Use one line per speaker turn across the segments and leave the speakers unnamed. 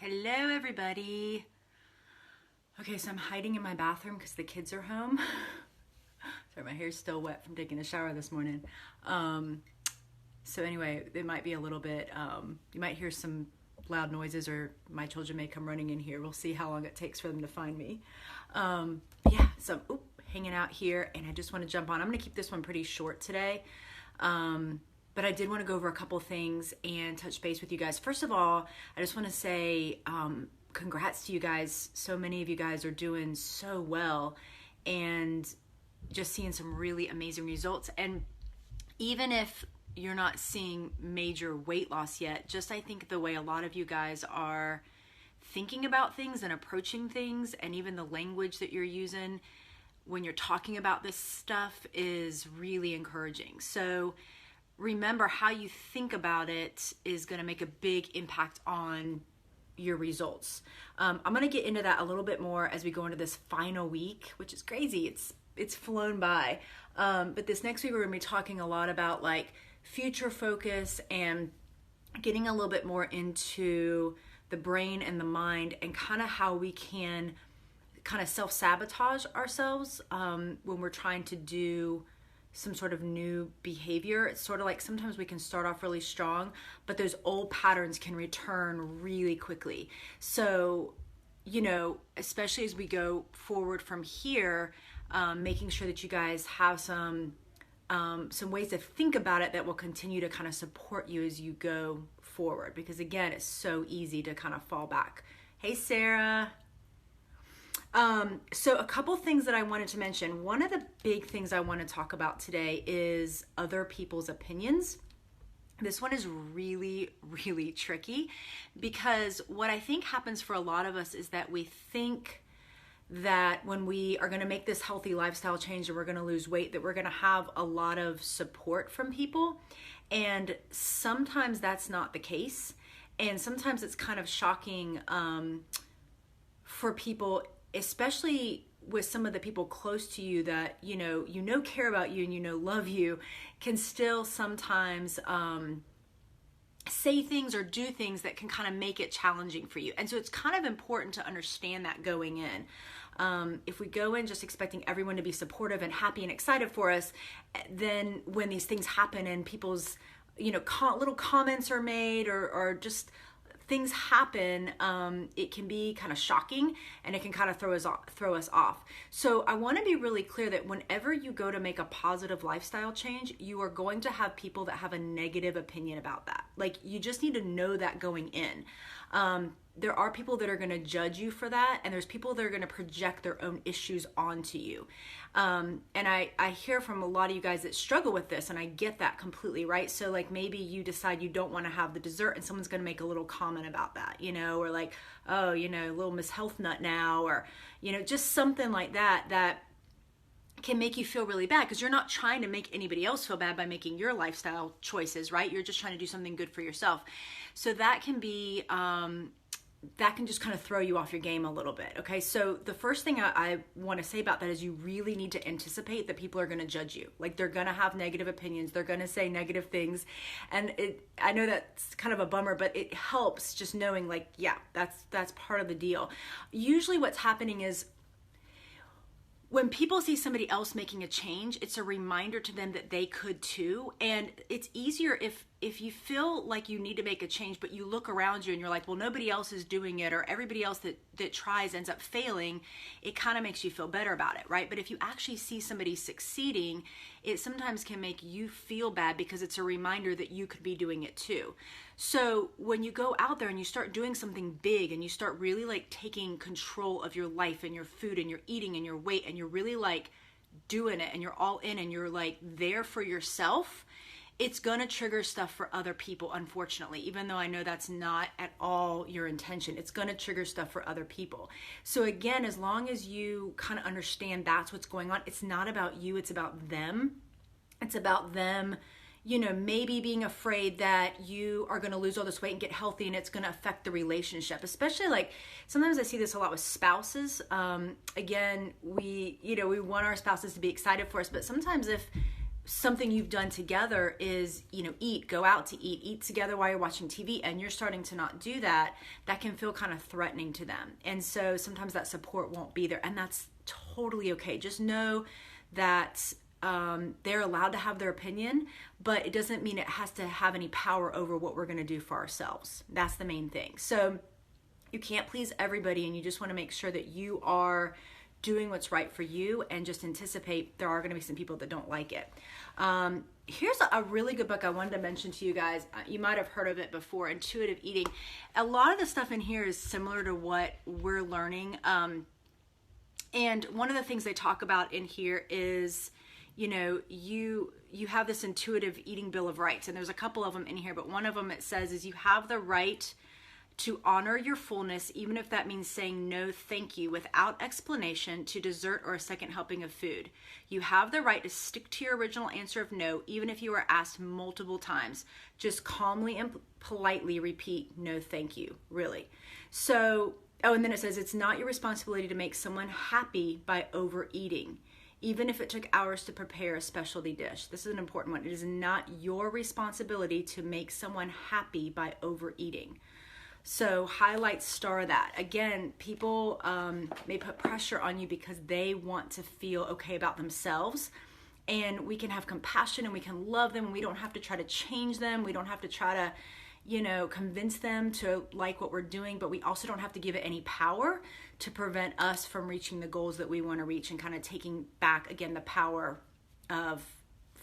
Hello, everybody. Okay, so I'm hiding in my bathroom because the kids are home. Sorry, my hair's still wet from taking a shower this morning. So anyway, it might be a little bit, you might hear some loud noises or my children may come running in here. We'll see how long it takes for them to find me. Yeah, so I'm hanging out here and I just want to jump on. I'm going to keep this one pretty short today. But I did want to go over a couple things and touch base with you guys. First of all, I just want to say congrats to you guys. So many of you guys are doing so well and just seeing some really amazing results. And even if you're not seeing major weight loss yet, just I think the way a lot of you guys are thinking about things and approaching things, and even the language that you're using when you're talking about this stuff is really encouraging. So remember, how you think about it is going to make a big impact on your results. I'm going to get into that a little bit more as we go into this final week, which is crazy. It's flown by. But this next week, we're going to be talking a lot about like future focus and getting a little bit more into the brain and the mind and kind of how we can kind of self-sabotage ourselves when we're trying to do some sort of new behavior. It's sort of like sometimes we can start off really strong, but those old patterns can return really quickly. So, especially as we go forward from here, making sure that you guys have some ways to think about it that will continue to kind of support you as you go forward. Because again, it's so easy to kind of fall back. Hey, Sarah. So a couple things that I wanted to mention. One of the big things I want to talk about today is other people's opinions. This one is really, really tricky because what I think happens for a lot of us is that we think that when we are going to make this healthy lifestyle change and we're going to lose weight, that we're going to have a lot of support from people. And sometimes that's not the case. And sometimes it's kind of shocking for people, especially with some of the people close to you that care about you and love you, can still sometimes say things or do things that can kind of make it challenging for you. And so it's kind of important to understand that going in. If we go in just expecting everyone to be supportive and happy and excited for us, then when these things happen and people's little comments are made or just things happen, it can be kind of shocking and it can kind of throw us off. So I want to be really clear that whenever you go to make a positive lifestyle change, you are going to have people that have a negative opinion about that. Like, you just need to know that going in. There are people that are going to judge you for that, and there's people that are going to project their own issues onto you. And I hear from a lot of you guys that struggle with this, and I get that completely, right? So like maybe you decide you don't want to have the dessert and someone's going to make a little comment about that, or like, oh, little Miss Health Nut now, or, just something like that can make you feel really bad because you're not trying to make anybody else feel bad by making your lifestyle choices, right? You're just trying to do something good for yourself. So that can be, that can just kind of throw you off your game a little bit. Okay. So the first thing I want to say about that is you really need to anticipate that people are going to judge you. Like, they're going to have negative opinions. They're going to say negative things. And I know that's kind of a bummer, but it helps just knowing like, yeah, that's part of the deal. Usually what's happening is when people see somebody else making a change, it's a reminder to them that they could too. And it's easier if you feel like you need to make a change, but you look around you and you're like, well, nobody else is doing it, or everybody else that tries ends up failing, it kind of makes you feel better about it, right? But if you actually see somebody succeeding, it sometimes can make you feel bad because it's a reminder that you could be doing it too. So when you go out there and you start doing something big and you start really like taking control of your life and your food and your eating and your weight, and you're really like doing it and you're all in and you're like there for yourself, it's going to trigger stuff for other people, unfortunately. Even though I know that's not at all your intention, it's going to trigger stuff for other people. So again, as long as you kind of understand that's what's going on, it's not about you, it's about them. It's about them, maybe being afraid that you are going to lose all this weight and get healthy and it's going to affect the relationship. Especially like sometimes I see this a lot with spouses. Again, we want our spouses to be excited for us, but sometimes if something you've done together is, go out to eat together while you're watching TV, and you're starting to not do that, that can feel kind of threatening to them. And so sometimes that support won't be there, and that's totally okay. Just know that they're allowed to have their opinion, but it doesn't mean it has to have any power over what we're going to do for ourselves. That's the main thing. So you can't please everybody, and you just want to make sure that you are doing what's right for you, and just anticipate there are going to be some people that don't like it. Here's a really good book I wanted to mention to you guys. You might have heard of it before, Intuitive Eating. A lot of the stuff in here is similar to what we're learning. And one of the things they talk about in here is, you have this intuitive eating bill of rights, and there's a couple of them in here, but one of them it says is you have the right to honor your fullness, even if that means saying no thank you without explanation to dessert or a second helping of food. You have the right to stick to your original answer of no, even if you are asked multiple times. Just calmly and politely repeat no thank you, really. So, and then it says it's not your responsibility to make someone happy by overeating, even if it took hours to prepare a specialty dish. This is an important one. It is not your responsibility to make someone happy by overeating. So highlight, star that. Again, people may put pressure on you because they want to feel okay about themselves, and we can have compassion and we can love them, and we don't have to try to change them. We don't have to try to, convince them to like what we're doing, but we also don't have to give it any power to prevent us from reaching the goals that we want to reach, and kind of taking back, again, the power of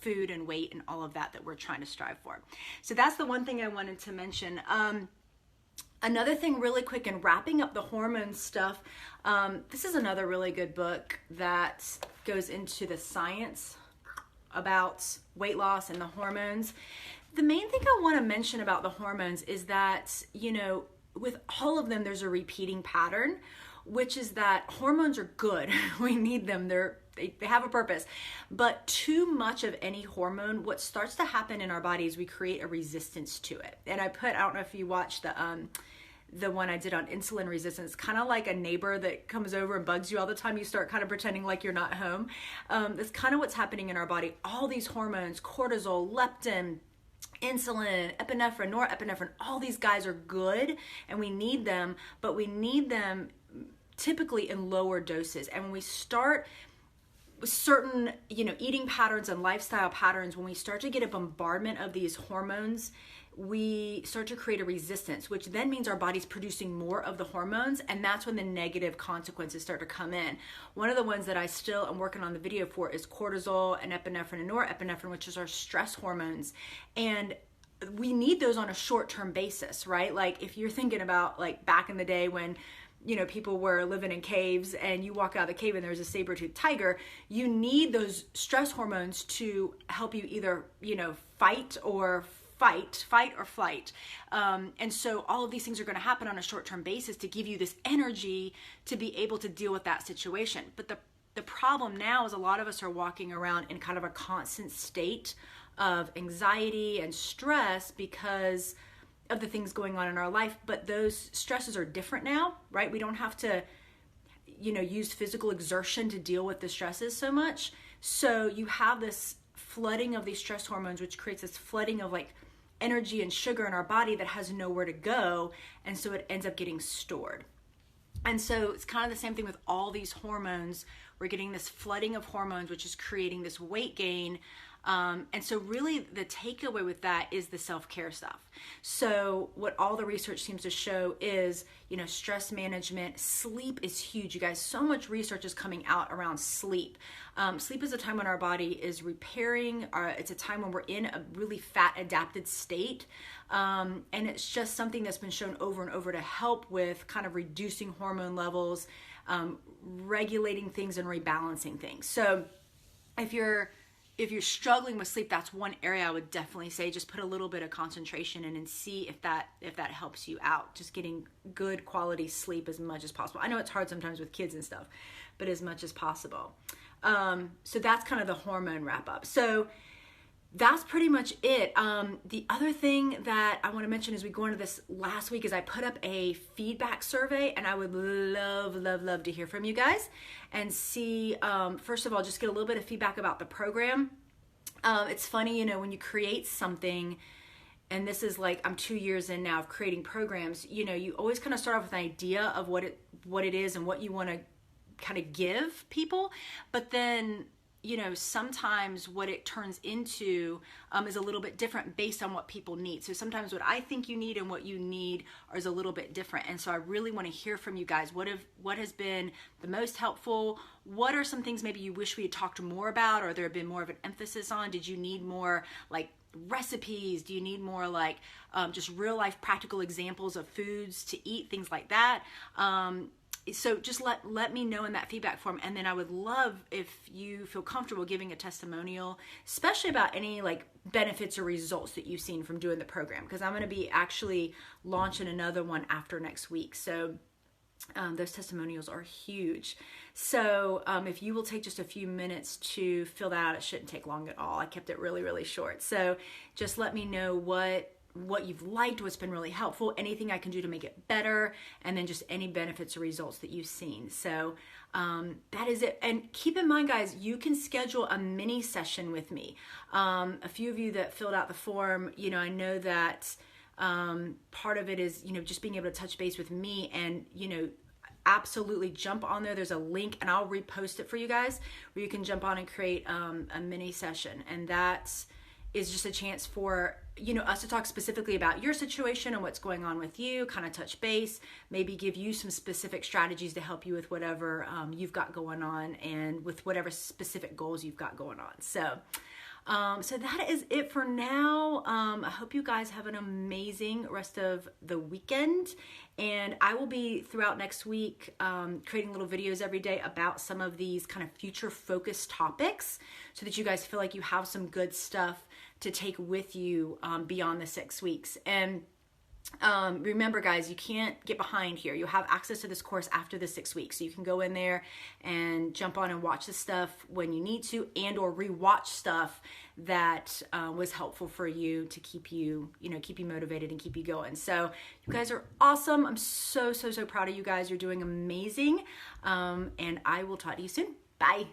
food and weight and all of that we're trying to strive for. So that's the one thing I wanted to mention. Another thing really quick, and wrapping up the hormone stuff, this is another really good book that goes into the science about weight loss and the hormones. The main thing I want to mention about the hormones is that, with all of them, there's a repeating pattern, which is that hormones are good. We need them. They have a purpose. But too much of any hormone, what starts to happen in our body is we create a resistance to it. And I don't know if you watched the one I did on insulin resistance, kind of like a neighbor that comes over and bugs you all the time. You start kind of pretending like you're not home. That's kind of what's happening in our body. All these hormones, cortisol, leptin, insulin, epinephrine, norepinephrine, all these guys are good and we need them, but we need them typically in lower doses. And when we start with certain, eating patterns and lifestyle patterns, when we start to get a bombardment of these hormones, we start to create a resistance, which then means our body's producing more of the hormones, and that's when the negative consequences start to come in. One of the ones that I still am working on the video for is cortisol and epinephrine and norepinephrine, which is our stress hormones. And we need those on a short-term basis, right? Like if you're thinking about like back in the day when people were living in caves, and you walk out of the cave and there's a saber-toothed tiger, you need those stress hormones to help you either, fight or flight. And so all of these things are going to happen on a short-term basis to give you this energy to be able to deal with that situation. But the problem now is a lot of us are walking around in kind of a constant state of anxiety and stress because of the things going on in our life. But those stresses are different now, right? We don't have to, use physical exertion to deal with the stresses so much. So you have this flooding of these stress hormones, which creates this flooding of like energy and sugar in our body that has nowhere to go. And so it ends up getting stored. And so it's kind of the same thing with all these hormones. We're getting this flooding of hormones, which is creating this weight gain. And so really the takeaway with that is the self-care stuff. So what all the research seems to show is, stress management, sleep is huge. You guys, so much research is coming out around sleep. Sleep is a time when our body is repairing. It's a time when we're in a really fat adapted state. And it's just something that's been shown over and over to help with kind of reducing hormone levels, regulating things and rebalancing things. So if you're struggling with sleep, that's one area I would definitely say just put a little bit of concentration in and see if that helps you out. Just getting good quality sleep as much as possible. I know it's hard sometimes with kids and stuff, but as much as possible. So that's kind of the hormone wrap up. So that's pretty much it. The other thing that I want to mention as we go into this last week is I put up a feedback survey, and I would love to hear from you guys and see, first of all, just get a little bit of feedback about the program. It's funny, you know, when you create something, and this is like, I'm 2 years in now of creating programs, you know, you always kind of start off with an idea of what it is and what you want to kind of give people. But then, you know, sometimes what it turns into is a little bit different based on what people need. So sometimes what I think you need and what you need is a little bit different. And so I really want to hear from you guys. What has been the most helpful? What are some things maybe you wish we had talked more about, or there had been more of an emphasis on? Did you need more like recipes? Do you need more like just real life practical examples of foods to eat, things like that? So just let me know in that feedback form. And then I would love if you feel comfortable giving a testimonial, especially about any like benefits or results that you've seen from doing the program, because I'm going to be actually launching another one after next week. So those testimonials are huge. So if you will take just a few minutes to fill that out, it shouldn't take long at all. I kept it really, really short. So just let me know what you've liked, what's been really helpful, anything I can do to make it better, and then just any benefits or results that you've seen. So that is it. And keep in mind, guys, you can schedule a mini session with me. A few of you that filled out the form, you know, I know that part of it is, you know, just being able to touch base with me, and, you know, absolutely jump on there. There's a link, and I'll repost it for you guys, where you can jump on and create a mini session. And that is just a chance for, you know, us to talk specifically about your situation and what's going on with you, kind of touch base, maybe give you some specific strategies to help you with whatever you've got going on, and with whatever specific goals you've got going on. So that is it for now. I hope you guys have an amazing rest of the weekend, and I will be throughout next week creating little videos every day about some of these kind of future focused topics, so that you guys feel like you have some good stuff to take with you beyond the 6 weeks. And remember, guys, you can't get behind here. You'll have access to this course after the 6 weeks. So you can go in there and jump on and watch the stuff when you need to, and or rewatch stuff that was helpful for you to keep you motivated and keep you going. So you guys are awesome. I'm so proud of you guys. You're doing amazing. And I will talk to you soon. Bye.